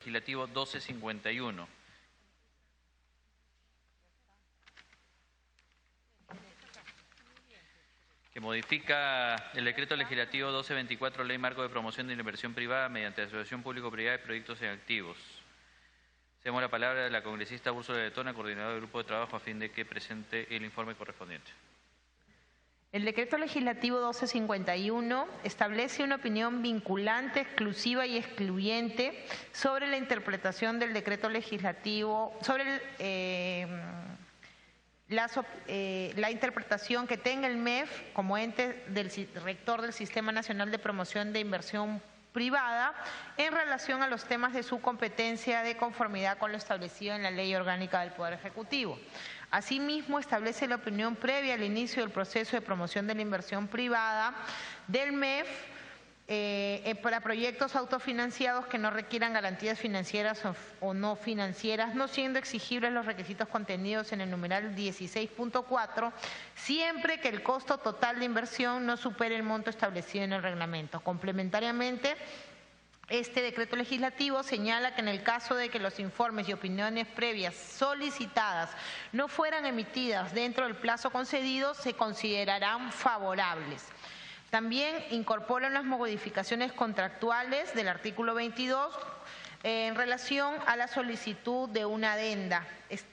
Legislativo 1251. Que modifica el decreto legislativo 1224, Ley Marco de Promoción de la Inversión Privada mediante asociación público-privada de proyectos en activos. Cedemos la palabra a la congresista Úrsula Letona, coordinadora del grupo de trabajo, a fin de que presente el informe correspondiente. El decreto legislativo 1251 establece una opinión vinculante, exclusiva y excluyente sobre la interpretación del decreto legislativo, sobre la interpretación que tenga el MEF como ente rector del Sistema Nacional de Promoción de Inversión Privada en relación a los temas de su competencia de conformidad con lo establecido en la Ley Orgánica del Poder Ejecutivo. Asimismo, establece la opinión previa al inicio del proceso de promoción de la inversión privada del MEF para proyectos autofinanciados que no requieran garantías financieras o no financieras, no siendo exigibles los requisitos contenidos en el numeral 16.4, siempre que el costo total de inversión no supere el monto establecido en el reglamento. Complementariamente, este decreto legislativo señala que en el caso de que los informes y opiniones previas solicitadas no fueran emitidas dentro del plazo concedido, se considerarán favorables. También incorporan las modificaciones contractuales del artículo 22 en relación a la solicitud de una adenda,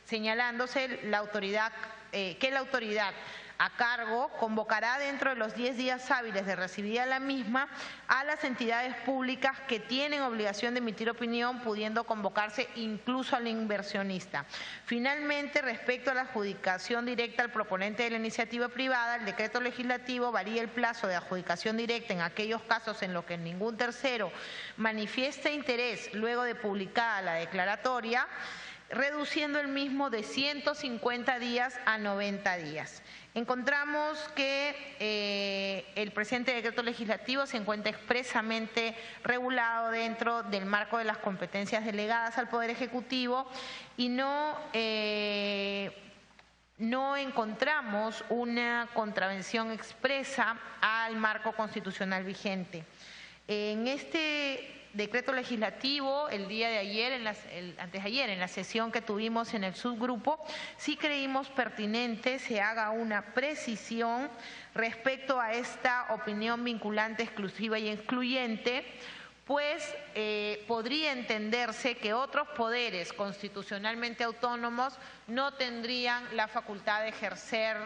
señalándose que la autoridad a cargo convocará dentro de los 10 días hábiles de recibida la misma a las entidades públicas que tienen obligación de emitir opinión, pudiendo convocarse incluso al inversionista. Finalmente, respecto a la adjudicación directa al proponente de la iniciativa privada, el decreto legislativo varía el plazo de adjudicación directa en aquellos casos en los que ningún tercero manifieste interés luego de publicada la declaratoria, reduciendo el mismo de 150 días a 90 días. Encontramos que el presente decreto legislativo se encuentra expresamente regulado dentro del marco de las competencias delegadas al Poder Ejecutivo y no encontramos una contravención expresa al marco constitucional vigente. En este decreto legislativo, el día de ayer, antes de ayer, en la sesión que tuvimos en el subgrupo, sí creímos pertinente se haga una precisión respecto a esta opinión vinculante, exclusiva y excluyente, pues podría entenderse que otros poderes constitucionalmente autónomos no tendrían la facultad de ejercer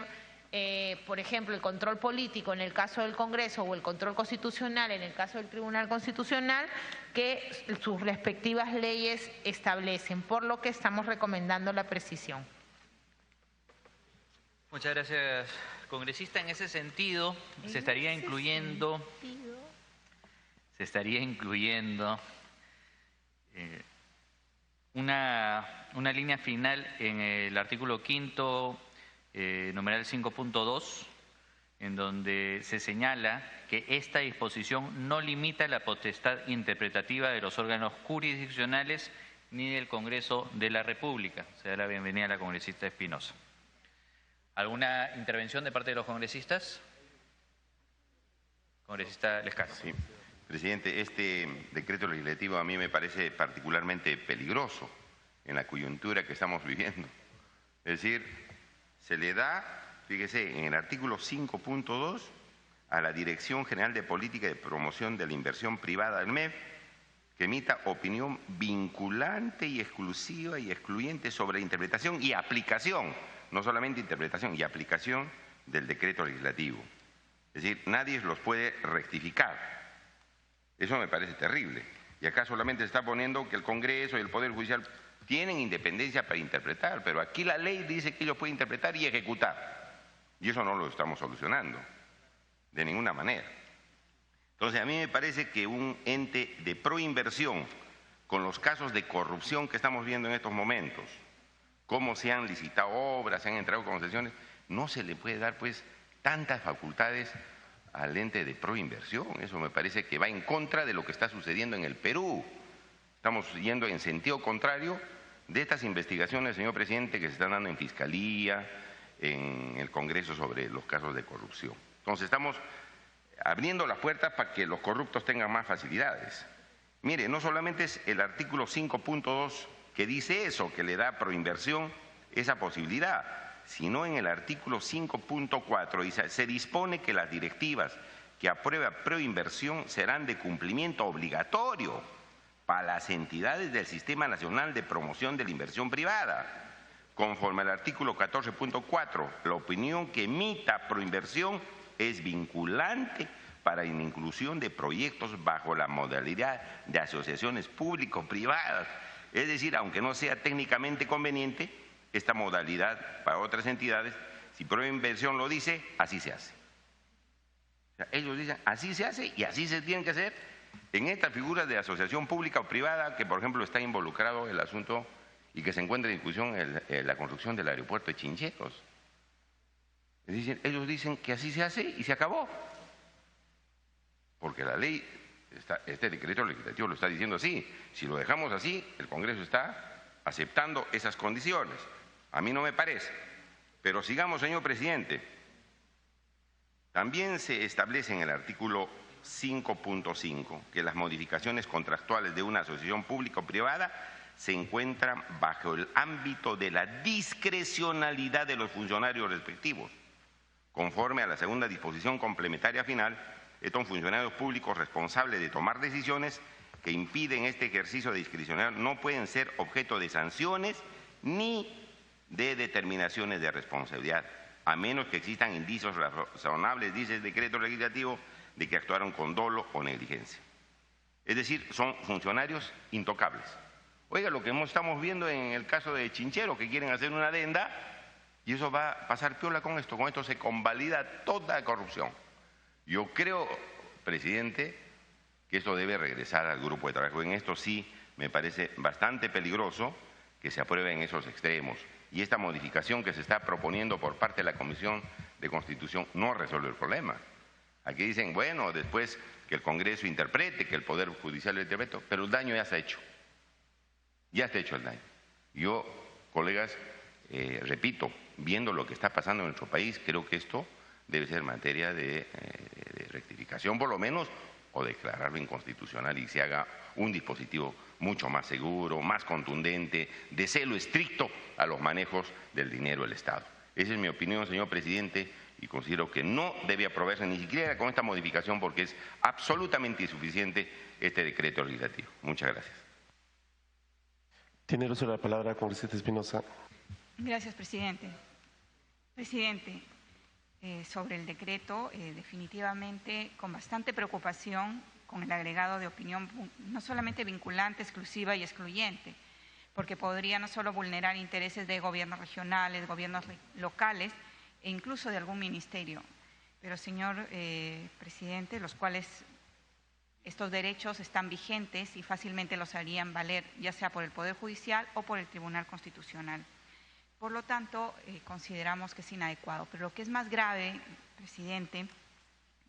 por ejemplo, el control político en el caso del Congreso o el control constitucional en el caso del Tribunal Constitucional que sus respectivas leyes establecen, por lo que estamos recomendando la precisión. Muchas gracias, congresista. En ese sentido, se estaría incluyendo una línea final en el artículo 5º, numeral 5.2, en donde se señala que esta disposición no limita la potestad interpretativa de los órganos jurisdiccionales ni del Congreso de la República. Se da la bienvenida a la congresista Espinosa. ¿Alguna intervención de parte de los congresistas? Congresista Lescano. Sí, presidente, este decreto legislativo a mí me parece particularmente peligroso en la coyuntura que estamos viviendo. Es decir, se le da, fíjese, en el artículo 5.2 a la Dirección General de Política de Promoción de la Inversión Privada del MEF que emita opinión vinculante y exclusiva y excluyente sobre interpretación y aplicación, no solamente interpretación y aplicación del decreto legislativo. Es decir, nadie los puede rectificar. Eso me parece terrible. Y acá solamente se está poniendo que el Congreso y el Poder Judicial tienen independencia para interpretar, pero aquí la ley dice que ellos pueden interpretar y ejecutar. Y eso no lo estamos solucionando, de ninguna manera. Entonces, a mí me parece que un ente de proinversión, con los casos de corrupción que estamos viendo en estos momentos, cómo se han licitado obras, se han entregado concesiones, no se le puede dar pues tantas facultades al ente de proinversión. Eso me parece que va en contra de lo que está sucediendo en el Perú. Estamos yendo en sentido contrario de estas investigaciones, señor presidente, que se están dando en Fiscalía, en el Congreso sobre los casos de corrupción. Entonces estamos abriendo las puertas para que los corruptos tengan más facilidades Mire, no solamente es el artículo 5.2 que dice eso, que le da a Proinversión esa posibilidad, sino en el artículo 5.4 se dispone que las directivas que aprueba Proinversión serán de cumplimiento obligatorio para las entidades del Sistema Nacional de Promoción de la Inversión Privada. Conforme al artículo 14.4, la opinión que emita Proinversión es vinculante para la inclusión de proyectos bajo la modalidad de asociaciones público-privadas. Es decir, aunque no sea técnicamente conveniente, esta modalidad para otras entidades, si Proinversión lo dice, así se hace. O sea, ellos dicen, así se hace y así se tiene que hacer en estas figuras de asociación pública o privada que, por ejemplo, está involucrado el asunto y que se encuentra en discusión la construcción del aeropuerto de Chincheros. Es decir, ellos dicen que así se hace y se acabó. Porque la ley, este decreto legislativo lo está diciendo así. Si lo dejamos así, el Congreso está aceptando esas condiciones. A mí no me parece. Pero sigamos, señor presidente. También se establece en el artículo 5.5 que las modificaciones contractuales de una asociación pública o privada se encuentran bajo el ámbito de la discrecionalidad de los funcionarios respectivos. Conforme a la segunda disposición complementaria final, estos funcionarios públicos responsables de tomar decisiones que impiden este ejercicio de discrecionalidad no pueden ser objeto de sanciones ni de determinaciones de responsabilidad, a menos que existan indicios razonables, dice el decreto legislativo, de que actuaron con dolo o negligencia. Es decir, son funcionarios intocables. Oiga, lo que estamos viendo en el caso de Chincheros, que quieren hacer una adenda, y eso va a pasar piola con esto se convalida toda la corrupción. Yo creo, presidente, que esto debe regresar al grupo de trabajo. En esto sí me parece bastante peligroso que se apruebe en esos extremos. Y esta modificación que se está proponiendo por parte de la Comisión de Constitución no resuelve el problema. Aquí dicen, bueno, después que el Congreso interprete, que el Poder Judicial lo interprete, pero el daño ya se ha hecho. Ya está hecho el daño. Yo, colegas, repito, viendo lo que está pasando en nuestro país, creo que esto debe ser materia de rectificación por lo menos, o declararlo inconstitucional y se haga un dispositivo mucho más seguro, más contundente, de celo estricto a los manejos del dinero del Estado. Esa es mi opinión, señor presidente, y considero que no debe aprobarse ni siquiera con esta modificación porque es absolutamente insuficiente este decreto legislativo. Muchas gracias. Tiene el uso de la palabra, congresista Espinosa. Gracias, presidente. Presidente, sobre el decreto, definitivamente con bastante preocupación con el agregado de opinión, no solamente vinculante, exclusiva y excluyente, porque podría no solo vulnerar intereses de gobiernos regionales, gobiernos locales e incluso de algún ministerio. Pero, señor presidente, los cuales estos derechos están vigentes y fácilmente los harían valer, ya sea por el Poder Judicial o por el Tribunal Constitucional. Por lo tanto, consideramos que es inadecuado. Pero lo que es más grave, presidente,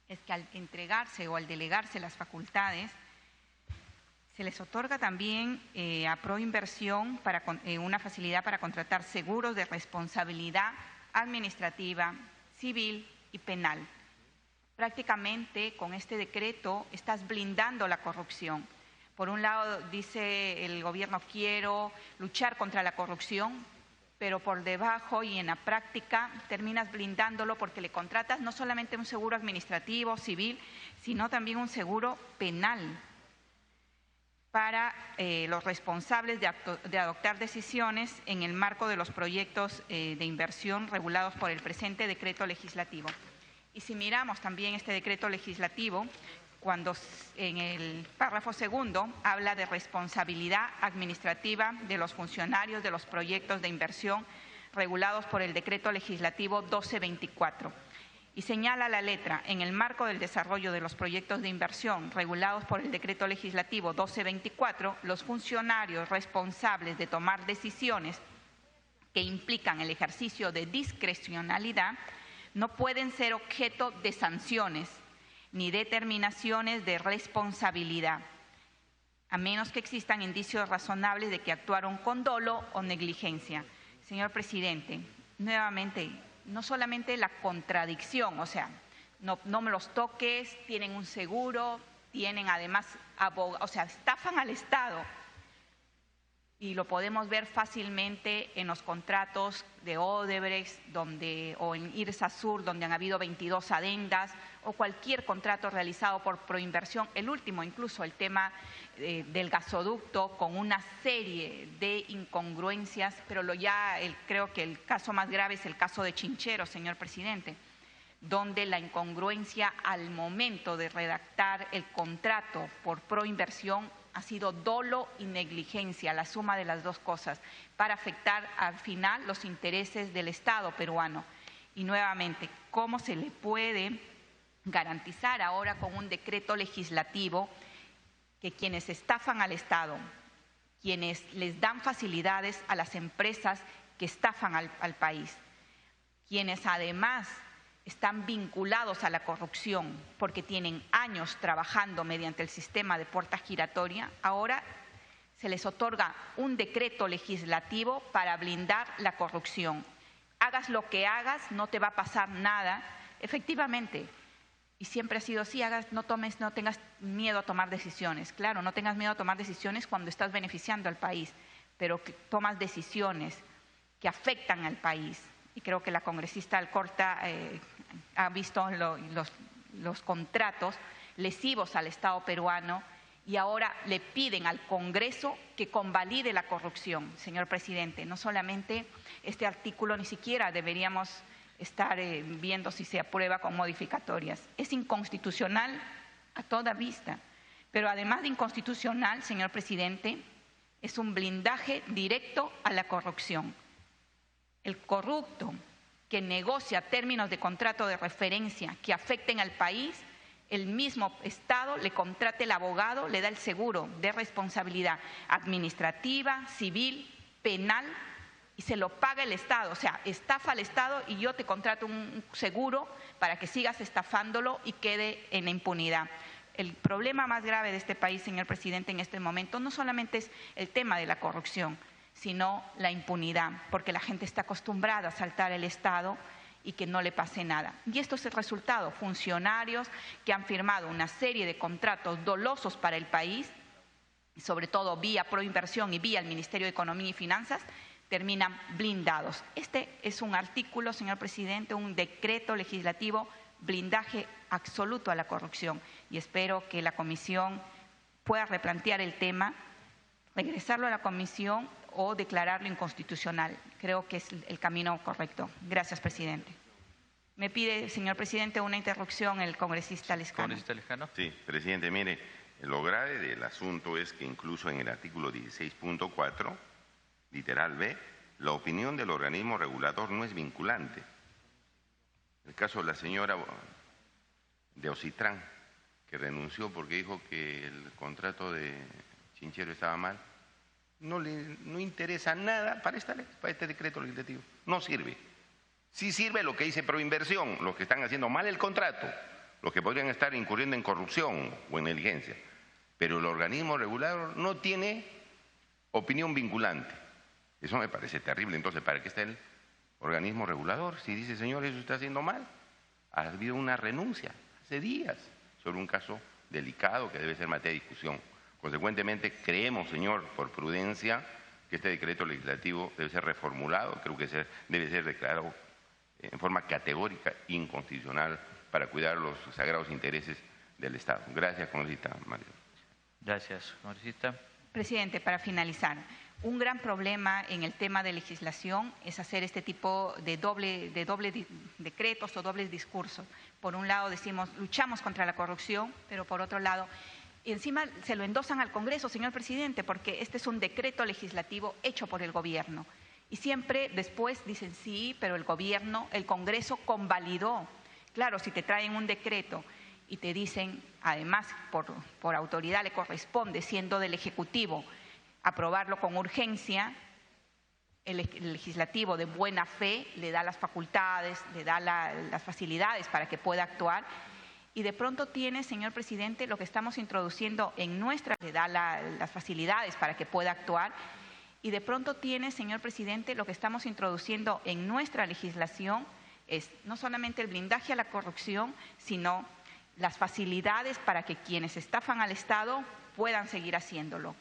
es que al entregarse o al delegarse las facultades, se les otorga también a Proinversión una facilidad para contratar seguros de responsabilidad administrativa, civil y penal. Prácticamente con este decreto estás blindando la corrupción. Por un lado dice el gobierno quiero luchar contra la corrupción, pero por debajo y en la práctica terminas blindándolo porque le contratas no solamente un seguro administrativo, civil, sino también un seguro penal para los responsables de adoptar decisiones en el marco de los proyectos de inversión regulados por el presente decreto legislativo. Y si miramos también este decreto legislativo, cuando en el párrafo segundo habla de responsabilidad administrativa de los funcionarios de los proyectos de inversión regulados por el decreto legislativo 1224 y señala la letra, en el marco del desarrollo de los proyectos de inversión regulados por el decreto legislativo 1224, los funcionarios responsables de tomar decisiones que implican el ejercicio de discrecionalidad no pueden ser objeto de sanciones ni determinaciones de responsabilidad, a menos que existan indicios razonables de que actuaron con dolo o negligencia. Señor presidente, nuevamente, no solamente la contradicción, o sea, no me los toques, tienen un seguro, tienen además abogados, o sea, estafan al Estado. Y lo podemos ver fácilmente en los contratos de Odebrecht o en Irsa Sur, donde han habido 22 adendas, o cualquier contrato realizado por Proinversión, el último incluso, el tema del gasoducto, con una serie de incongruencias, pero creo que el caso más grave es el caso de Chinchero, señor presidente, donde la incongruencia al momento de redactar el contrato por Proinversión ha sido dolo y negligencia, la suma de las dos cosas, para afectar al final los intereses del Estado peruano. Y nuevamente, ¿cómo se le puede garantizar ahora con un decreto legislativo que quienes estafan al Estado, quienes les dan facilidades a las empresas que estafan al país, quienes además están vinculados a la corrupción porque tienen años trabajando mediante el sistema de puerta giratoria, ahora se les otorga un decreto legislativo para blindar la corrupción? Hagas lo que hagas, no te va a pasar nada. Efectivamente, y siempre ha sido así, no tengas miedo a tomar decisiones. Claro, no tengas miedo a tomar decisiones cuando estás beneficiando al país, pero que tomas decisiones que afectan al país. Y creo que la congresista Alcorta ha visto los contratos lesivos al Estado peruano y ahora le piden al Congreso que convalide la corrupción, señor presidente. No solamente este artículo, ni siquiera deberíamos estar viendo si se aprueba con modificatorias. Es inconstitucional a toda vista, pero además de inconstitucional, señor presidente, es un blindaje directo a la corrupción. El corrupto que negocia términos de contrato de referencia que afecten al país, el mismo Estado le contrata el abogado, le da el seguro de responsabilidad administrativa, civil, penal, y se lo paga el Estado. O sea, estafa al Estado y yo te contrato un seguro para que sigas estafándolo y quede en la impunidad. El problema más grave de este país, señor presidente, en este momento no solamente es el tema de la corrupción, sino la impunidad, porque la gente está acostumbrada a saltar el Estado y que no le pase nada. Y esto es el resultado. Funcionarios que han firmado una serie de contratos dolosos para el país, sobre todo vía Proinversión y vía el Ministerio de Economía y Finanzas, terminan blindados. Este es un artículo, señor presidente, un decreto legislativo, blindaje absoluto a la corrupción. Y espero que la comisión pueda replantear el tema, regresarlo a la comisión o declararlo inconstitucional. Creo que es el camino correcto. Gracias, presidente. Me pide, señor presidente, una interrupción el congresista Lescano. ¿Congresista Lescano? Sí, presidente, mire, lo grave del asunto es que incluso en el artículo 16.4, literal B, la opinión del organismo regulador no es vinculante. El caso de la señora de Ocitrán, que renunció porque dijo que el contrato de Chinchero estaba mal, no interesa nada para este decreto legislativo. No sirve. Sí sirve lo que dice Proinversión, los que están haciendo mal el contrato, los que podrían estar incurriendo en corrupción o en negligencia. Pero el organismo regulador no tiene opinión vinculante. Eso me parece terrible. Entonces, ¿para qué está el organismo regulador? Si dice, señor, eso está haciendo mal. Ha habido una renuncia hace días sobre un caso delicado que debe ser materia de discusión. Consecuentemente, creemos, señor, por prudencia, que este decreto legislativo debe ser reformulado. Creo que debe ser declarado en forma categórica inconstitucional para cuidar los sagrados intereses del Estado. Gracias, congresista Mario. Gracias, congresista. Presidente, para finalizar, un gran problema en el tema de legislación es hacer este tipo de doble decretos o dobles discursos. Por un lado decimos, luchamos contra la corrupción, pero por otro lado, encima se lo endosan al Congreso, señor presidente, porque este es un decreto legislativo hecho por el gobierno. Y siempre después dicen, sí, pero el gobierno, el Congreso convalidó. Claro, si te traen un decreto y te dicen, además por autoridad le corresponde, siendo del Ejecutivo, aprobarlo con urgencia, el legislativo de buena fe le da las facultades, le da las facilidades para que pueda actuar. Y de pronto tiene, señor presidente, lo que estamos introduciendo en nuestra, le da las facilidades para que pueda actuar. Y de pronto tiene, señor presidente, lo que estamos introduciendo en nuestra legislación es no solamente el blindaje a la corrupción, sino las facilidades para que quienes estafan al Estado puedan seguir haciéndolo.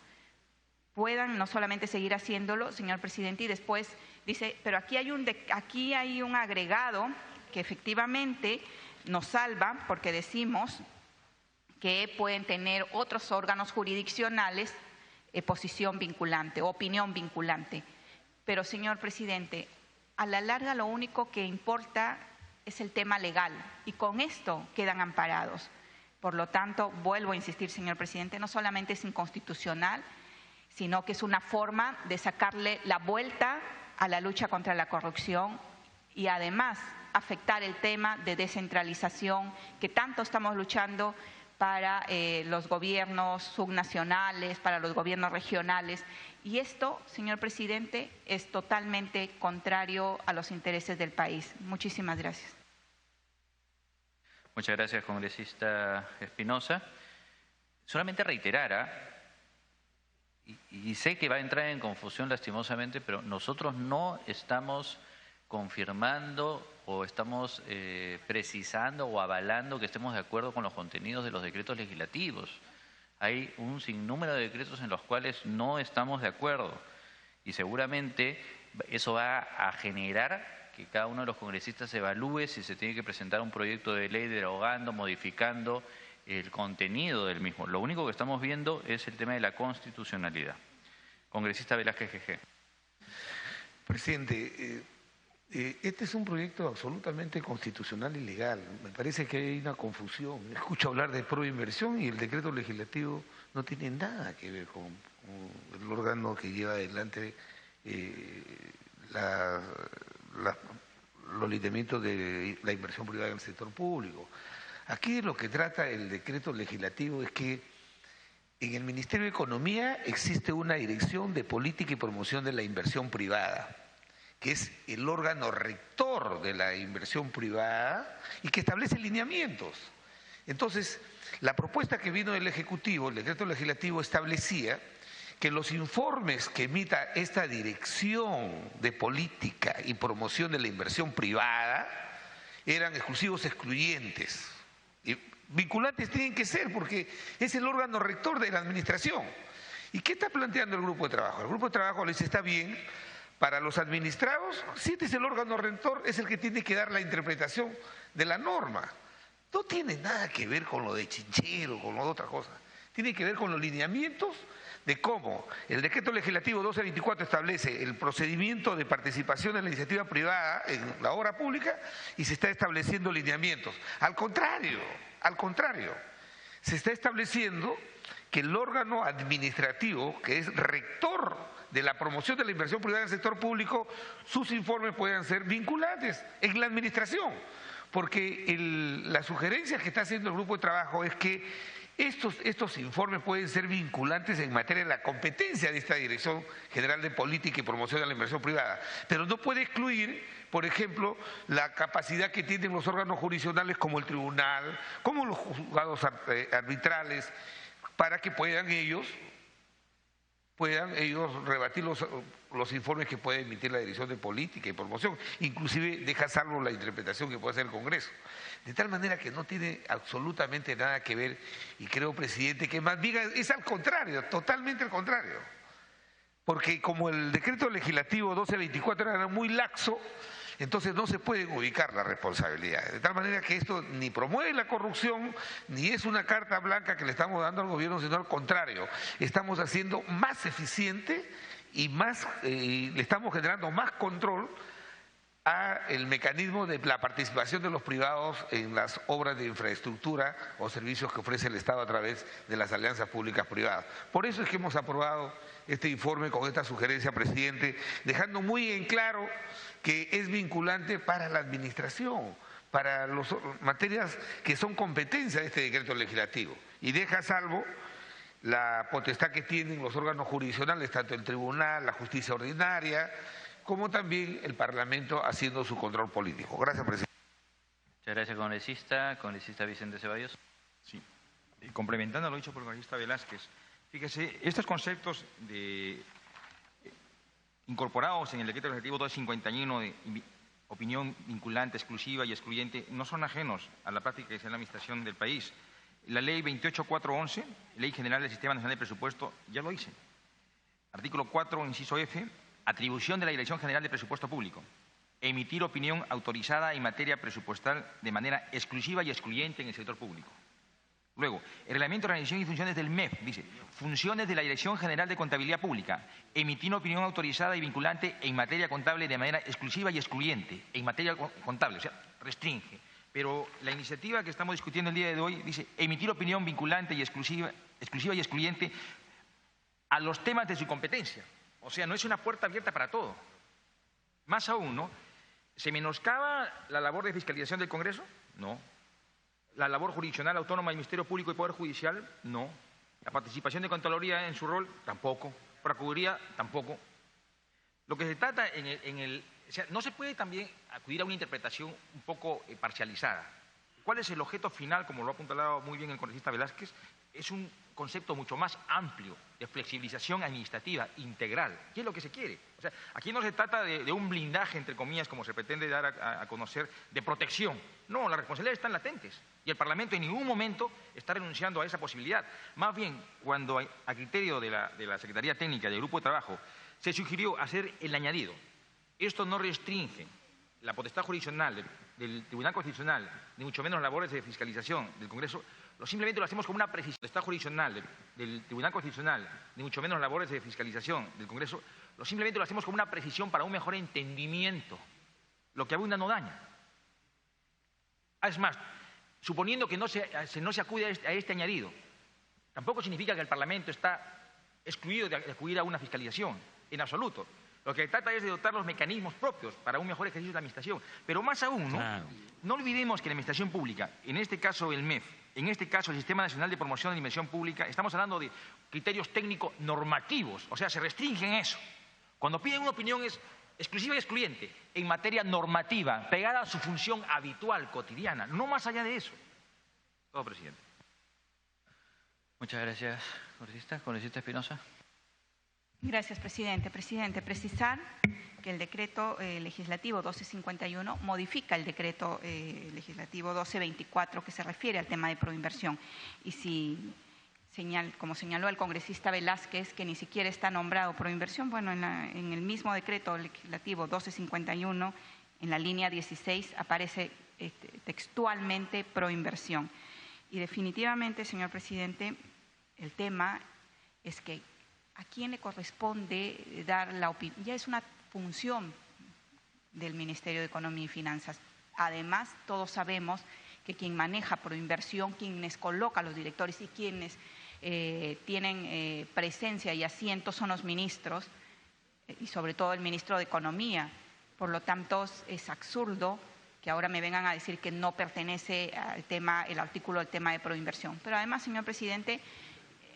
Puedan no solamente seguir haciéndolo, señor presidente, y después dice, pero aquí hay un agregado que efectivamente nos salva porque decimos que pueden tener otros órganos jurisdiccionales posición vinculante, opinión vinculante. Pero, señor presidente, a la larga lo único que importa es el tema legal y con esto quedan amparados. Por lo tanto, vuelvo a insistir, señor presidente, no solamente es inconstitucional, sino que es una forma de sacarle la vuelta a la lucha contra la corrupción y además afectar el tema de descentralización que tanto estamos luchando para los gobiernos subnacionales, para los gobiernos regionales. Y esto, señor presidente, es totalmente contrario a los intereses del país. Muchísimas gracias. Muchas gracias, congresista Espinosa. Solamente reiterar, y sé que va a entrar en confusión lastimosamente, pero nosotros no estamos confirmando o estamos precisando o avalando que estemos de acuerdo con los contenidos de los decretos legislativos. Hay un sinnúmero de decretos en los cuales no estamos de acuerdo y seguramente eso va a generar que cada uno de los congresistas evalúe si se tiene que presentar un proyecto de ley derogando, modificando el contenido del mismo. Lo único que estamos viendo es el tema de la constitucionalidad. Congresista Velázquez GG. Presidente, este es un proyecto absolutamente constitucional y legal. Me parece que hay una confusión. Escucho hablar de proinversión y el decreto legislativo no tiene nada que ver con el órgano que lleva adelante los lineamientos de la inversión privada en el sector público. Aquí de lo que trata el decreto legislativo es que en el Ministerio de Economía existe una dirección de política y promoción de la inversión privada, que es el órgano rector de la inversión privada y que establece lineamientos. Entonces, la propuesta que vino del Ejecutivo, el decreto legislativo, establecía que los informes que emita esta dirección de política y promoción de la inversión privada eran exclusivos, excluyentes. Y vinculantes tienen que ser porque es el órgano rector de la administración. ¿Y qué está planteando el grupo de trabajo? El grupo de trabajo les está bien. Para los administrados, si este es el órgano rector, es el que tiene que dar la interpretación de la norma. No tiene nada que ver con lo de chinchero, con lo de otra cosa. Tiene que ver con los lineamientos de cómo el decreto legislativo 1224 establece el procedimiento de participación en la iniciativa privada en la obra pública y se está estableciendo lineamientos. Al contrario, se está estableciendo que el órgano administrativo, que es rector de la promoción de la inversión privada en el sector público, sus informes puedan ser vinculantes en la administración, porque la sugerencia que está haciendo el grupo de trabajo es que estos informes pueden ser vinculantes en materia de la competencia de esta Dirección General de Política y Promoción de la Inversión Privada, pero no puede excluir, por ejemplo, la capacidad que tienen los órganos jurisdiccionales como el tribunal, como los juzgados arbitrales, para que puedan ellos rebatir los informes que puede emitir la Dirección de Política y Promoción, inclusive deja salvo la interpretación que puede hacer el Congreso. De tal manera que no tiene absolutamente nada que ver, y creo, presidente, que más bien es al contrario, totalmente al contrario. Porque como el decreto legislativo 1224 era muy laxo, entonces no se pueden ubicar las responsabilidades. De tal manera que esto ni promueve la corrupción, ni es una carta blanca que le estamos dando al gobierno, sino al contrario. Estamos haciendo más eficiente y le estamos generando más control al mecanismo de la participación de los privados en las obras de infraestructura o servicios que ofrece el Estado a través de las alianzas públicas privadas. Por eso es que hemos aprobado este informe con esta sugerencia, presidente, dejando muy en claro que es vinculante para la administración, para las materias que son competencia de este decreto legislativo, y deja a salvo la potestad que tienen los órganos jurisdiccionales, tanto el tribunal, la justicia ordinaria, como también el Parlamento haciendo su control político. Gracias, presidente. Muchas gracias, congresista. Congresista Vicente Ceballos. Sí, complementando lo dicho por el congresista Velázquez, fíjese, estos conceptos incorporados en el decreto legislativo 251 opinión vinculante, exclusiva y excluyente, no son ajenos a la práctica que se da en la administración del país. La ley 28411, Ley General del Sistema Nacional de Presupuesto, ya lo dice. Artículo 4, inciso F, atribución de la Dirección General de Presupuesto Público. Emitir opinión autorizada en materia presupuestal de manera exclusiva y excluyente en el sector público. Luego, el Reglamento de Organización y Funciones del MEF dice, funciones de la Dirección General de Contabilidad Pública, emitir opinión autorizada y vinculante en materia contable de manera exclusiva y excluyente, en materia contable, o sea, restringe. Pero la iniciativa que estamos discutiendo el día de hoy dice, emitir opinión vinculante y exclusiva y excluyente a los temas de su competencia. O sea, no es una puerta abierta para todo. Más aún, ¿no? ¿Se menoscaba la labor de fiscalización del Congreso? No. ¿La labor jurisdiccional autónoma del Ministerio Público y Poder Judicial? No. ¿La participación de Contraloría en su rol? Tampoco. ¿Procuraduría? Tampoco. Lo que se trata o sea, no se puede también acudir a una interpretación un poco parcializada. ¿Cuál es el objeto final, como lo ha apuntado muy bien el congresista Velázquez? Es un concepto mucho más amplio de flexibilización administrativa integral. ¿Qué es lo que se quiere? O sea, aquí no se trata de un blindaje, entre comillas, como se pretende dar a conocer, de protección. No, las responsabilidades están latentes y el Parlamento en ningún momento está renunciando a esa posibilidad. Más bien, cuando a criterio de la Secretaría Técnica y del Grupo de Trabajo se sugirió hacer el añadido, esto no restringe la potestad jurisdiccional del Tribunal Constitucional, ni mucho menos las labores de fiscalización del Congreso, simplemente lo hacemos como una precisión. La potestad jurisdiccional del Tribunal Constitucional, ni mucho menos las labores de fiscalización del Congreso, simplemente lo hacemos como una precisión para un mejor entendimiento. Lo que abunda no daña. Es más, suponiendo que no se acude a este añadido, tampoco significa que el Parlamento está excluido de acudir a una fiscalización, en absoluto. Lo que trata es de dotar los mecanismos propios para un mejor ejercicio de la administración. Pero más aún, no olvidemos que la administración pública, en este caso el MEF, en este caso el Sistema Nacional de Promoción de la Inversión Pública, estamos hablando de criterios técnicos normativos, o sea, se restringen eso. Cuando piden una opinión es exclusiva y excluyente en materia normativa, pegada a su función habitual, cotidiana, no más allá de eso. Todo, presidente. Muchas gracias, congresista. Congresista Espinosa. Gracias, presidente. Presidente, precisar que el decreto legislativo 1251 modifica el decreto legislativo 1224 que se refiere al tema de proinversión. Y como señaló el congresista Velázquez, que ni siquiera está nombrado proinversión, bueno, en el mismo decreto legislativo 1251, en la línea 16, aparece textualmente proinversión. Y definitivamente, señor presidente, el tema es que ¿a quién le corresponde dar la opinión? Ya es una función del Ministerio de Economía y Finanzas. Además, todos sabemos que quien maneja proinversión, quienes colocan los directores y quienes tienen presencia y asiento son los ministros y sobre todo el ministro de Economía. Por lo tanto, es absurdo que ahora me vengan a decir que no pertenece al tema, el artículo del tema de proinversión. Pero además, señor presidente,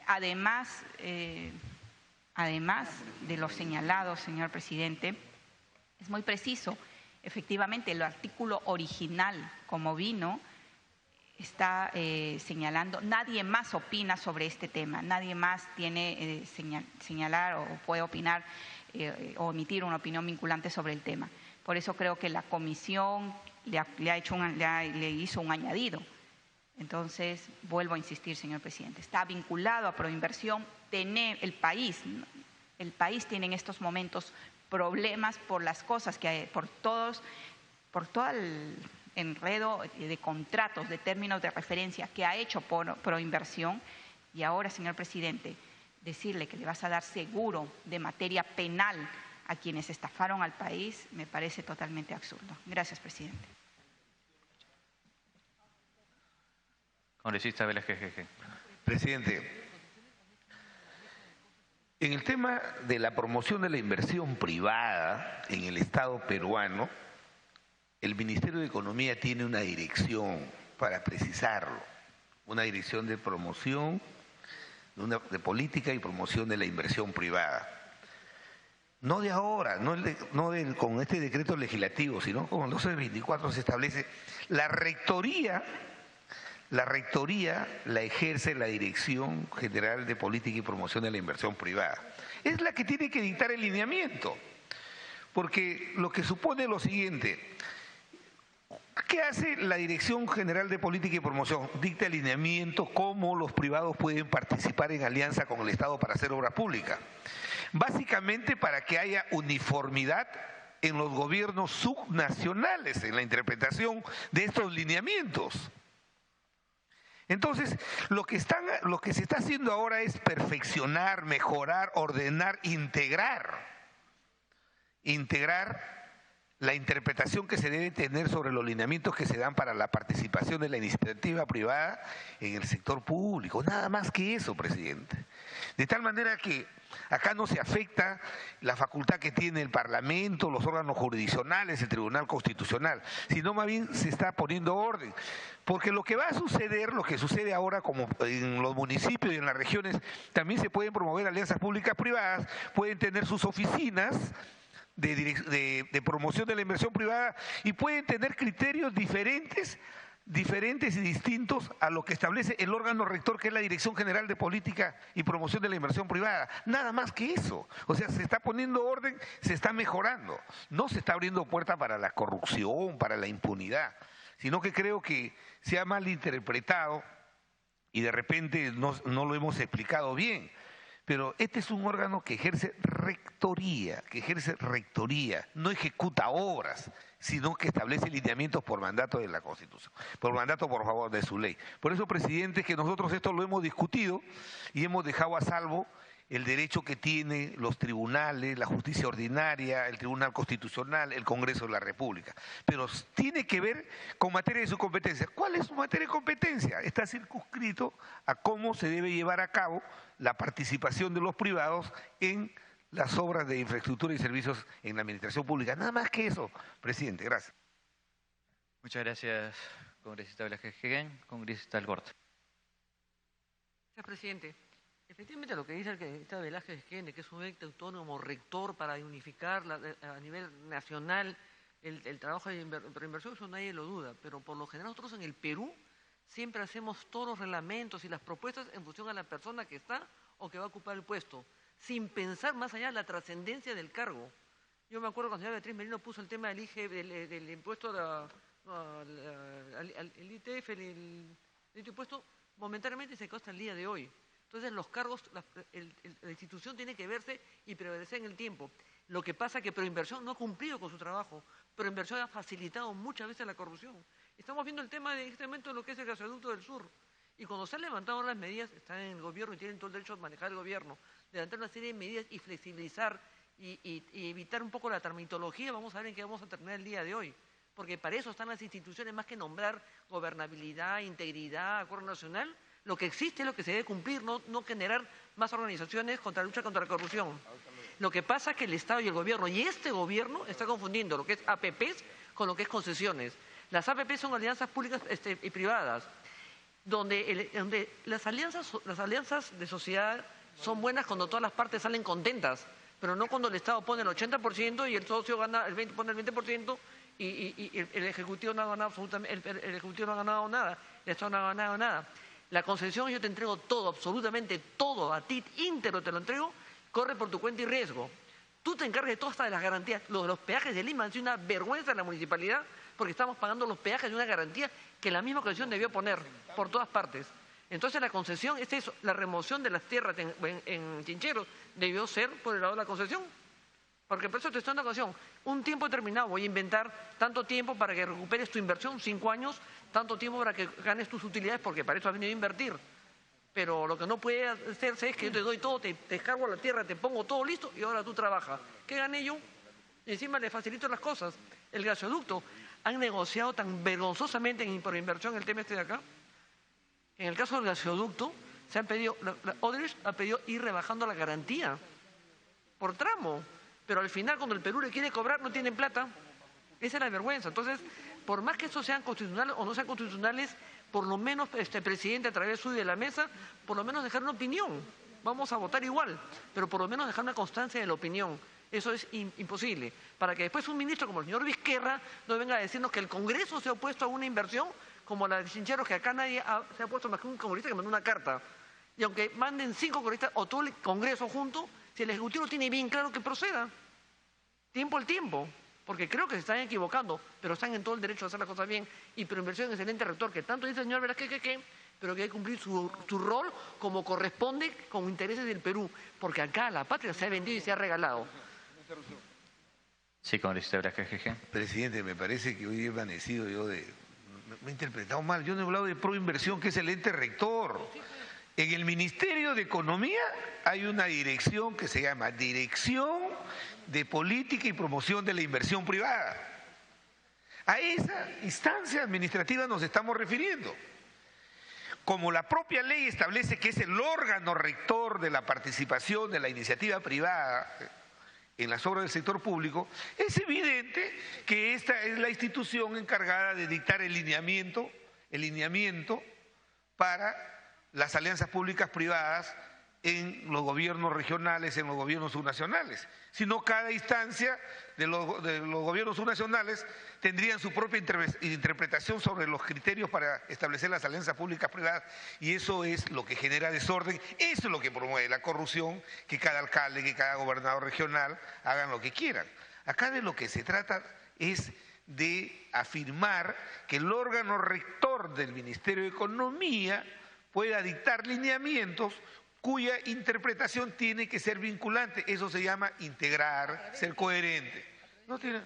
además de lo señalado, señor presidente, es muy preciso. Efectivamente, el artículo original, como vino, está señalando, nadie más opina sobre este tema, nadie más tiene señalar o puede opinar o emitir una opinión vinculante sobre el tema. Por eso creo que la comisión le hizo un añadido. Entonces, vuelvo a insistir, señor presidente, está vinculado a proinversión. El país tiene en estos momentos problemas por las cosas que hay, por todo el enredo de contratos, de términos de referencia que ha hecho proinversión. Y ahora, señor presidente, decirle que le vas a dar seguro de materia penal a quienes estafaron al país me parece totalmente absurdo. Gracias, presidente. Congresista Velázquez Jeje. Presidente, en el tema de la promoción de la inversión privada en el Estado peruano, el Ministerio de Economía tiene una dirección, para precisarlo, una dirección de promoción, de política y promoción de la inversión privada. No de ahora, con este decreto legislativo, sino con el 1224 se establece la rectoría la ejerce la Dirección General de Política y Promoción de la Inversión Privada. Es la que tiene que dictar el lineamiento. porque lo que supone lo siguiente. ¿Qué hace la Dirección General de Política y Promoción? Dicta alineamientos cómo los privados pueden participar en alianza con el Estado para hacer obra pública. Básicamente para que haya uniformidad en los gobiernos subnacionales, en la interpretación de estos lineamientos. Entonces, lo que se está haciendo ahora es perfeccionar, mejorar, ordenar, integrar la interpretación que se debe tener sobre los lineamientos que se dan para la participación de la iniciativa privada en el sector público. Nada más que eso, presidente. De tal manera que acá no se afecta la facultad que tiene el Parlamento, los órganos jurisdiccionales, el Tribunal Constitucional, sino más bien se está poniendo orden. Porque lo que va a suceder, lo que sucede ahora como en los municipios y en las regiones, también se pueden promover alianzas públicas-privadas, pueden tener sus oficinas de promoción de la inversión privada y pueden tener criterios diferentes y distintos a lo que establece el órgano rector, que es la Dirección General de Política y Promoción de la Inversión Privada. Nada más que eso. O sea, se está poniendo orden, se está mejorando. No se está abriendo puerta para la corrupción, para la impunidad, sino que creo que se ha malinterpretado y de repente no lo hemos explicado bien. Pero este es un órgano que ejerce rectoría, no ejecuta obras, sino que establece lineamientos por mandato de la Constitución, por mandato, por favor, de su ley. Por eso, presidente, que nosotros esto lo hemos discutido y hemos dejado a salvo el derecho que tienen los tribunales, la justicia ordinaria, el Tribunal Constitucional, el Congreso de la República. Pero tiene que ver con materia de su competencia. ¿Cuál es su materia de competencia? Está circunscrito a cómo se debe llevar a cabo la participación de los privados en las obras de infraestructura y servicios en la administración pública. Nada más que eso, presidente. Gracias. Muchas gracias, congresista Velázquez Jeguén. Congresista Alcorta. Gracias, presidente. Efectivamente, lo que dice el congresista Velázquez Jeguén, que es un ente autónomo rector para unificar a nivel nacional el trabajo de inversión, eso nadie lo duda. Pero por lo general nosotros en el Perú siempre hacemos todos los reglamentos y las propuestas en función a la persona que está o que va a ocupar el puesto, sin pensar más allá de la trascendencia del cargo. Yo me acuerdo cuando la señora Beatriz Merino puso el tema del impuesto al ITF, el impuesto, momentáneamente se quedó hasta el día de hoy. Entonces los cargos, la institución tiene que verse y prevalecer en el tiempo. Lo que pasa es que Proinversión no ha cumplido con su trabajo. Proinversión ha facilitado muchas veces la corrupción. Estamos viendo el tema de este momento de lo que es el gasoducto del sur. Y cuando se han levantado las medidas, están en el gobierno y tienen todo el derecho a manejar el gobierno, de levantar una serie de medidas y flexibilizar y evitar un poco la tramitología, vamos a ver en qué vamos a terminar el día de hoy. Porque para eso están las instituciones, más que nombrar gobernabilidad, integridad, acuerdo nacional. Lo que existe es lo que se debe cumplir, no generar más organizaciones contra la lucha contra la corrupción. Lo que pasa es que el Estado y el gobierno, y este gobierno, está confundiendo lo que es APPs con lo que es concesiones. Las APPs son alianzas públicas y privadas, donde las alianzas de sociedad son buenas cuando todas las partes salen contentas, pero no cuando el Estado pone el 80% y el socio pone el 20% y el Ejecutivo no ha ganado absolutamente, el Ejecutivo no ha ganado nada, el Estado no ha ganado nada. La concesión, yo te entrego todo, absolutamente todo, a ti íntegro te lo entrego, corre por tu cuenta y riesgo. Tú te encargas de todo, hasta de las garantías. Los peajes de Lima han sido una vergüenza en la municipalidad porque estamos pagando los peajes de una garantía que la misma concesión debió poner por todas partes. Entonces la concesión es eso, la remoción de las tierras en Chincheros debió ser por el lado de la concesión. Porque por eso te estoy dando concesión. Un tiempo determinado, voy a inventar tanto tiempo para que recuperes tu inversión, 5 años, tanto tiempo para que ganes tus utilidades, porque para eso has venido a invertir. Pero lo que no puede hacerse es que yo te doy todo, te descargo la tierra, te pongo todo listo y ahora tú trabajas. ¿Qué gané yo? Y encima le facilito las cosas. El gasoducto, han negociado tan vergonzosamente por inversión el tema este de acá. En el caso del gasoducto, se han pedido, la Odebrecht ha pedido ir rebajando la garantía por tramo. Pero al final, cuando el Perú le quiere cobrar, no tienen plata. Esa es la vergüenza. Entonces, por más que estos sean constitucionales o no sean constitucionales, por lo menos, presidente, a través suyo de la mesa, por lo menos dejar una opinión. Vamos a votar igual, pero por lo menos dejar una constancia de la opinión. Eso es imposible. Para que después un ministro como el señor Vizquerra no venga a decirnos que el Congreso se ha opuesto a una inversión como la de Chincheros, que acá nadie se ha opuesto más que un congresista que mandó una carta. Y aunque manden 5 congresistas o todo el Congreso junto, si el Ejecutivo tiene bien claro que proceda. tiempo al tiempo, porque creo que se están equivocando, pero están en todo el derecho a hacer las cosas bien. Y Proinversión, excelente rector, que tanto dice el señor Velázquez pero que hay que cumplir su rol como corresponde con intereses del Perú, porque acá la patria se ha vendido y se ha regalado. Sí, congresista Velázquez. Presidente, me parece que hoy he amanecido yo me he interpretado mal. Yo no he hablado de Proinversión, que es el ente rector. En el Ministerio de Economía hay una dirección que se llama Dirección de Política y Promoción de la Inversión Privada. A esa instancia administrativa nos estamos refiriendo. Como la propia ley establece que es el órgano rector de la participación de la iniciativa privada en las obras del sector público, es evidente que esta es la institución encargada de dictar el lineamiento para las alianzas públicas privadas en los gobiernos regionales, en los gobiernos subnacionales. Si no, cada instancia de los gobiernos subnacionales tendrían su propia interpretación sobre los criterios para establecer las alianzas públicas privadas, y eso es lo que genera desorden, eso es lo que promueve la corrupción, que cada alcalde, que cada gobernador regional hagan lo que quieran. Acá de lo que se trata es de afirmar que el órgano rector del Ministerio de Economía pueda dictar lineamientos cuya interpretación tiene que ser vinculante. Eso se llama integrar, ser coherente. No tiene.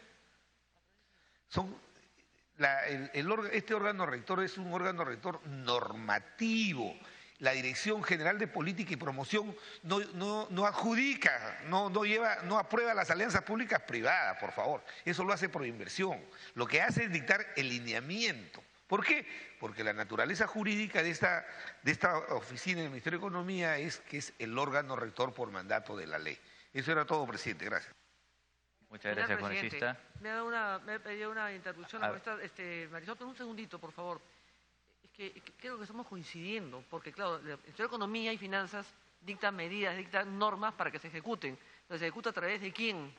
Este órgano rector es un órgano rector normativo. La Dirección General de Política y Promoción no adjudica, no aprueba las alianzas públicas privadas, por favor. Eso lo hace Proinversión. Lo que hace es dictar el lineamiento. ¿Por qué? Porque la naturaleza jurídica de esta oficina del Ministerio de Economía es que es el órgano rector por mandato de la ley. Eso era todo, presidente. Gracias. Muchas gracias, congresista. Me ha pedido una interrupción, Marisol, un segundito, por favor. Es que creo que estamos coincidiendo, porque claro, el Ministerio de Economía y Finanzas dicta medidas, dicta normas para que se ejecuten. ¿Pero se ejecuta a través de quién?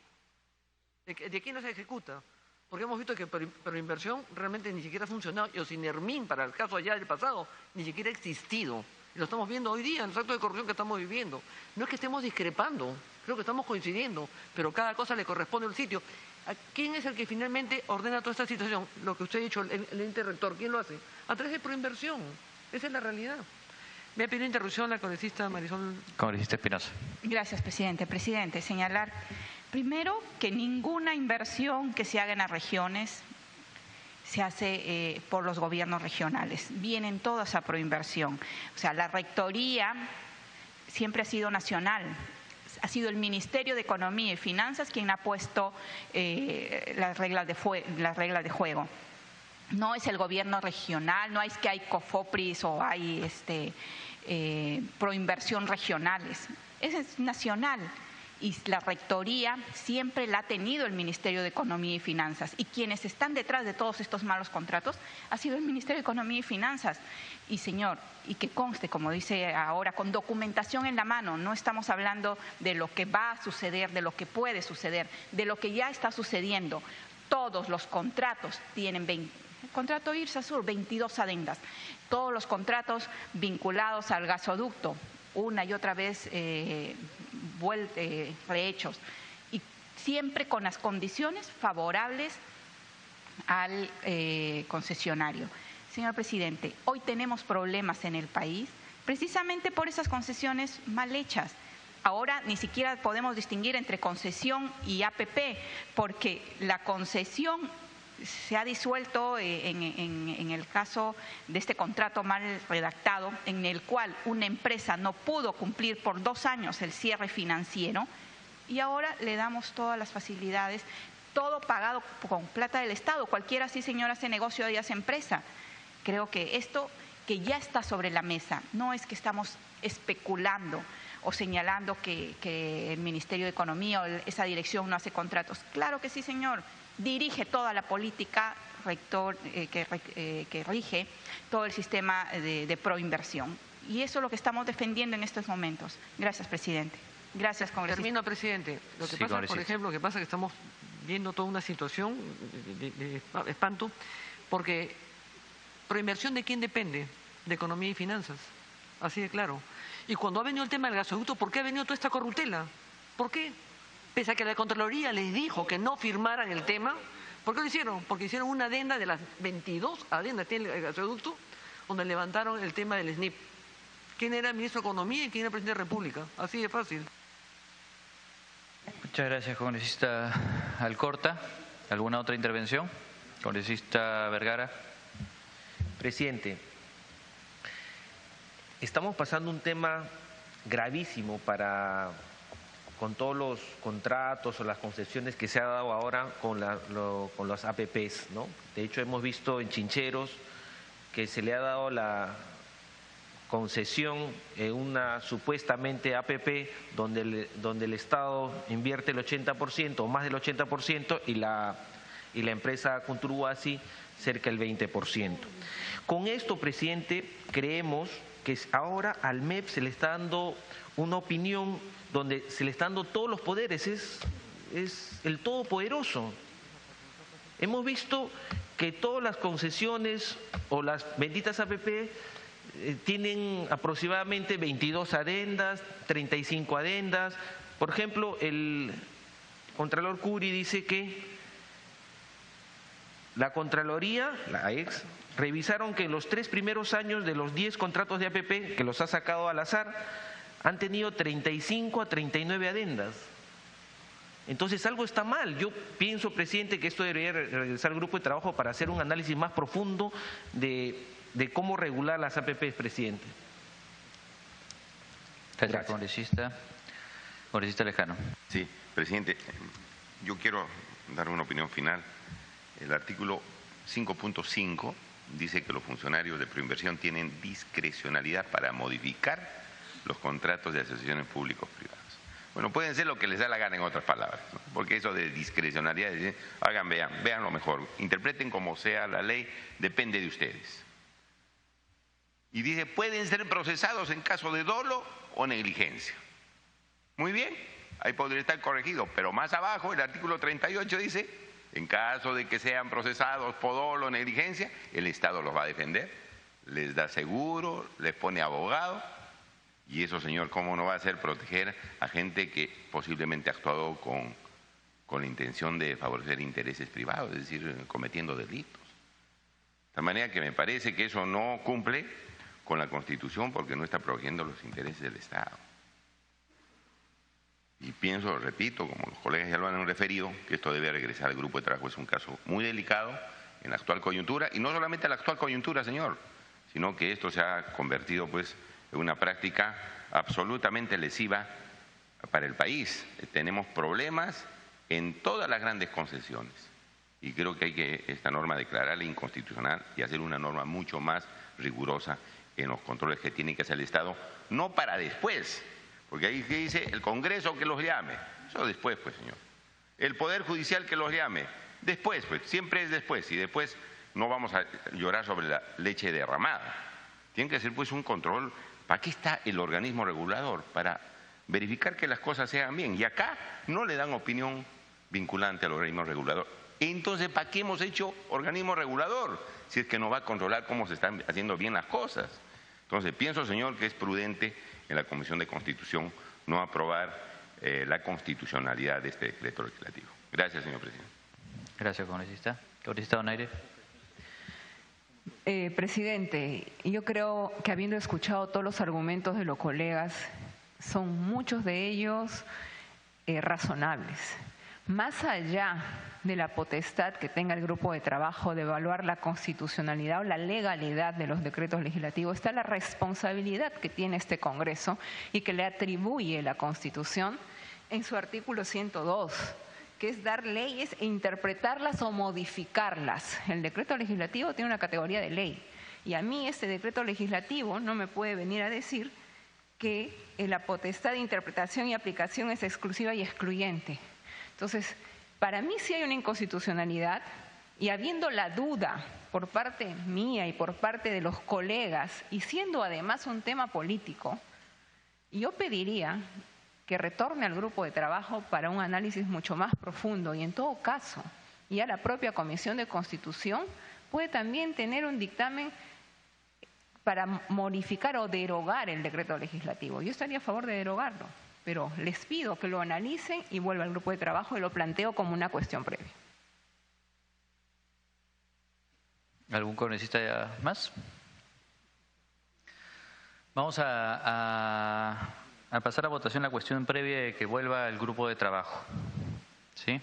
¿De quién no se ejecuta? Porque hemos visto que Proinversión realmente ni siquiera ha funcionado, y Ocinermin, para el caso allá del pasado, ni siquiera ha existido. Y lo estamos viendo hoy día en los actos de corrupción que estamos viviendo. No es que estemos discrepando, creo que estamos coincidiendo, pero cada cosa le corresponde al sitio. ¿Quién es el que finalmente ordena toda esta situación? Lo que usted ha dicho, el ente rector, ¿quién lo hace? A través de Proinversión. Esa es la realidad. Me ha pedido interrupción la congresista Marisol. Congresista Espinosa. Gracias, presidente. Presidente, señalar primero que ninguna inversión que se haga en las regiones se hace por los gobiernos regionales. Vienen todas a Proinversión. O sea, la rectoría siempre ha sido nacional. Ha sido el Ministerio de Economía y Finanzas quien ha puesto las reglas de juego. No es el gobierno regional, no es que hay COFOPRIS o hay Proinversión regionales. Es nacional. Y la rectoría siempre la ha tenido el Ministerio de Economía y Finanzas. Y quienes están detrás de todos estos malos contratos ha sido el Ministerio de Economía y Finanzas. Y señor, y que conste, como dice ahora, con documentación en la mano, no estamos hablando de lo que va a suceder, de lo que puede suceder, de lo que ya está sucediendo. Todos los contratos tienen el contrato IRSA Sur, 22 adendas. Todos los contratos vinculados al gasoducto, una y otra vez rehechos, y siempre con las condiciones favorables al concesionario. Señor presidente, hoy tenemos problemas en el país precisamente por esas concesiones mal hechas. Ahora ni siquiera podemos distinguir entre concesión y APP, porque la concesión se ha disuelto en el caso de este contrato mal redactado, en el cual una empresa no pudo cumplir por 2 años el cierre financiero, y ahora le damos todas las facilidades, todo pagado con plata del Estado. Cualquiera, sí señor, hace negocio y hace empresa. Creo que esto que ya está sobre la mesa, no es que estamos especulando o señalando que el Ministerio de Economía o esa dirección no hace contratos. Claro que sí, señor. Dirige toda la política rector que rige todo el sistema de Proinversión. Y eso es lo que estamos defendiendo en estos momentos. Gracias, presidente. Gracias, congresista. Termino, presidente. Lo que pasa, por ejemplo, que estamos viendo toda una situación de espanto, porque Proinversión, ¿de quién depende? De Economía y Finanzas. Así de claro. Y cuando ha venido el tema del gasoducto, ¿por qué ha venido toda esta corruptela? ¿Por qué? Pese a que la Contraloría les dijo que no firmaran el tema, ¿por qué lo hicieron? Porque hicieron una adenda de las 22 adendas que tiene el gasoducto, donde levantaron el tema del SNIP. ¿Quién era el ministro de Economía y quién era el presidente de la República? Así de fácil. Muchas gracias, congresista Alcorta. ¿Alguna otra intervención? Congresista Vergara. Presidente, estamos pasando un tema gravísimo con todos los contratos o las concesiones que se ha dado ahora con las APPs, ¿no? De hecho, hemos visto en Chincheros que se le ha dado la concesión en una supuestamente APP donde el Estado invierte el 80% o más del 80% y la empresa Conturhuasi cerca del 20%. Con esto, presidente, creemos que ahora al MEP se le está dando una opinión donde se le están dando todos los poderes, es el todopoderoso. Hemos visto que todas las concesiones o las benditas APP tienen aproximadamente 22 adendas, 35 adendas. Por ejemplo, el Contralor Curi dice que la Contraloría, la ex, revisaron que en los 3 primeros años de los 10 contratos de APP, que los ha sacado al azar, han tenido 35 a 39 adendas. Entonces algo está mal. Yo pienso, presidente, que esto debería regresar al grupo de trabajo para hacer un análisis más profundo de cómo regular las APPs, presidente. Gracias, congresista. Congresista Lejano. Sí, presidente, yo quiero dar una opinión final. El artículo 5.5 dice que los funcionarios de Proinversión tienen discrecionalidad para modificar los contratos de asociaciones públicos-privadas. Bueno, pueden ser lo que les da la gana, en otras palabras, ¿no? Porque eso de discrecionalidad, hagan, vean lo mejor, interpreten como sea la ley, depende de ustedes. Y dice, pueden ser procesados en caso de dolo o negligencia. Muy bien, ahí podría estar corregido, pero más abajo el artículo 38 dice, en caso de que sean procesados por dolo o negligencia, el Estado los va a defender, les da seguro, les pone abogado. Y eso, señor, ¿cómo no va a ser proteger a gente que posiblemente ha actuado con la intención de favorecer intereses privados, es decir, cometiendo delitos? De tal manera que me parece que eso no cumple con la Constitución porque no está protegiendo los intereses del Estado. Y pienso, repito, como los colegas ya lo han referido, que esto debe regresar al grupo de trabajo. Es un caso muy delicado en la actual coyuntura, y no solamente en la actual coyuntura, señor, sino que esto se ha convertido pues en una práctica absolutamente lesiva para el país. Tenemos problemas en todas las grandes concesiones y creo que hay que esta norma declararla inconstitucional y hacer una norma mucho más rigurosa en los controles que tiene que hacer el Estado, no para después, porque ahí dice el Congreso que los llame, eso después, pues, señor. El Poder Judicial que los llame, después, pues, siempre es después, y después no vamos a llorar sobre la leche derramada. Tiene que ser pues un control. ¿Para qué está el organismo regulador? Para verificar que las cosas se hagan bien. Y acá no le dan opinión vinculante al organismo regulador. Entonces, ¿para qué hemos hecho organismo regulador? Si es que no va a controlar cómo se están haciendo bien las cosas. Entonces, pienso, señor, que es prudente en la Comisión de Constitución no aprobar la constitucionalidad de este decreto legislativo. Gracias, señor presidente. Gracias, congresista. Congresista Donaire. Presidente, yo creo que habiendo escuchado todos los argumentos de los colegas, son muchos de ellos razonables. Más allá de la potestad que tenga el grupo de trabajo de evaluar la constitucionalidad o la legalidad de los decretos legislativos, está la responsabilidad que tiene este Congreso y que le atribuye la Constitución en su artículo 102, que es dar leyes e interpretarlas o modificarlas. El decreto legislativo tiene una categoría de ley y a mí este decreto legislativo no me puede venir a decir que la potestad de interpretación y aplicación es exclusiva y excluyente. Entonces, para mí sí hay una inconstitucionalidad y habiendo la duda por parte mía y por parte de los colegas y siendo además un tema político, yo pediría que retorne al grupo de trabajo para un análisis mucho más profundo y en todo caso, ya la propia Comisión de Constitución puede también tener un dictamen para modificar o derogar el decreto legislativo. Yo estaría a favor de derogarlo. pero les pido que lo analicen y vuelva al grupo de trabajo y lo planteo como una cuestión previa. ¿Algún congresista más? Vamos a pasar a votación la cuestión previa de que vuelva al grupo de trabajo. ¿Sí?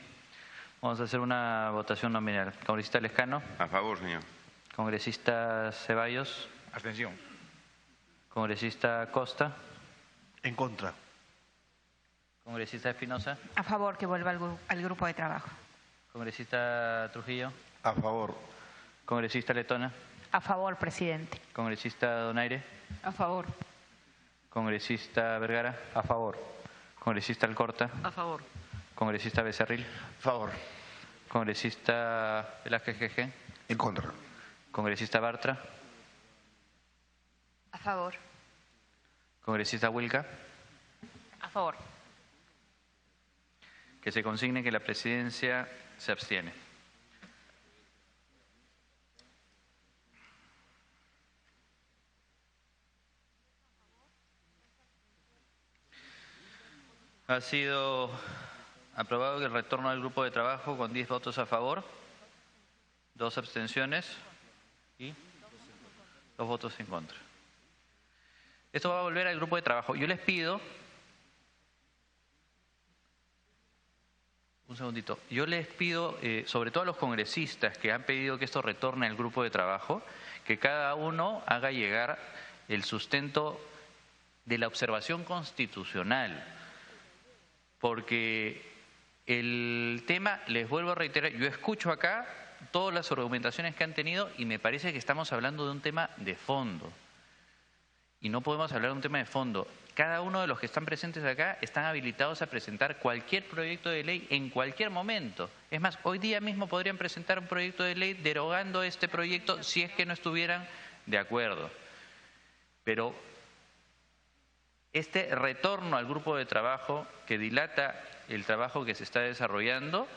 Vamos a hacer una votación nominal. Congresista Lescano. A favor, señor. Congresista Ceballos. Abstención. Congresista Costa. En contra. Congresista Espinosa. A favor que vuelva al grupo de trabajo. Congresista Trujillo. A favor. Congresista Letona. A favor, presidente. Congresista Donaire. A favor. Congresista Vergara. A favor. Congresista Alcorta. A favor. Congresista Becerril. Favor. Congresista Velázquez Gege. En contra. Congresista Bartra. A favor. Congresista Wilca. A favor. Que se consigne que la presidencia se abstiene. Ha sido aprobado el retorno al grupo de trabajo con 10 votos a favor, 2 abstenciones y 2 votos en contra. Esto va a volver al grupo de trabajo. Yo les pido, un segundito, yo les pido, sobre todo a los congresistas que han pedido que esto retorne al grupo de trabajo, que cada uno haga llegar el sustento de la observación constitucional. Porque el tema, les vuelvo a reiterar, yo escucho acá todas las argumentaciones que han tenido y me parece que estamos hablando de un tema de fondo. Y no podemos hablar de un tema de fondo. Cada uno de los que están presentes acá están habilitados a presentar cualquier proyecto de ley en cualquier momento. Es más, hoy día mismo podrían presentar un proyecto de ley derogando este proyecto si es que no estuvieran de acuerdo. Pero este retorno al grupo de trabajo que dilata el trabajo que se está desarrollando,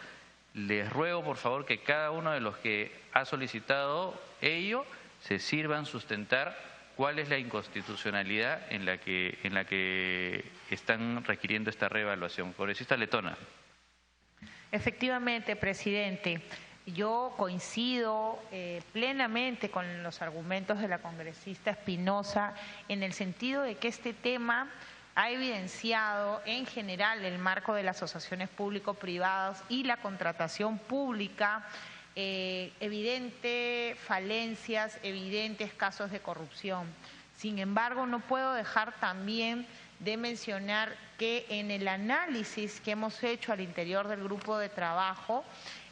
les ruego por favor que cada uno de los que ha solicitado ello se sirvan sustentar cuál es la inconstitucionalidad en la que están requiriendo esta reevaluación. Congresista Letona. Efectivamente, presidente. Yo coincido plenamente con los argumentos de la congresista Espinosa en el sentido de que este tema ha evidenciado en general el marco de las asociaciones público-privadas y la contratación pública, evidentes falencias, evidentes casos de corrupción. Sin embargo, no puedo dejar también de mencionar que en el análisis que hemos hecho al interior del grupo de trabajo,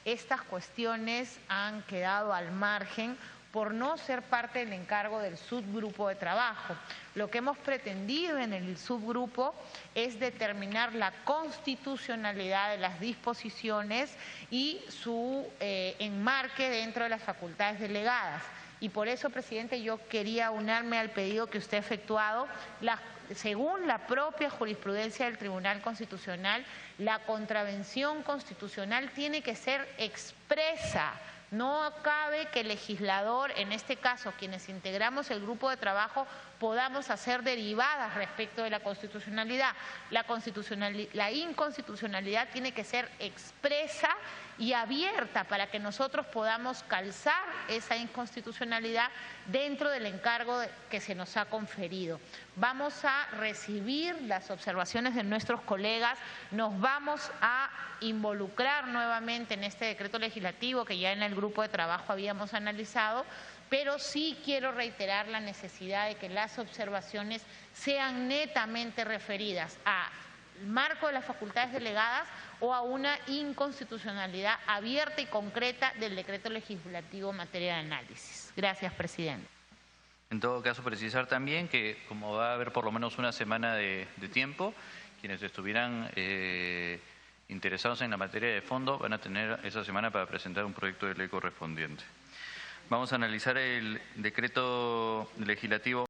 estas cuestiones han quedado al margen por no ser parte del encargo del subgrupo de trabajo. Lo que hemos pretendido en el subgrupo es determinar la constitucionalidad de las disposiciones y su enmarque dentro de las facultades delegadas. Y por eso, presidente, yo quería unirme al pedido que usted ha efectuado. Según la propia jurisprudencia del Tribunal Constitucional, la contravención constitucional tiene que ser expresa. No cabe que el legislador, en este caso quienes integramos el grupo de trabajo, podamos hacer derivadas respecto de la constitucionalidad. La inconstitucionalidad tiene que ser expresa y abierta para que nosotros podamos calzar esa inconstitucionalidad dentro del encargo que se nos ha conferido. Vamos a recibir las observaciones de nuestros colegas, nos vamos a involucrar nuevamente en este decreto legislativo que ya en el grupo de trabajo habíamos analizado, pero sí quiero reiterar la necesidad de que las observaciones sean netamente referidas al marco de las facultades delegadas o a una inconstitucionalidad abierta y concreta del decreto legislativo en materia de análisis. Gracias, presidente. En todo caso, precisar también que como va a haber por lo menos una semana de tiempo, quienes estuvieran interesados en la materia de fondo van a tener esa semana para presentar un proyecto de ley correspondiente. Vamos a analizar el decreto legislativo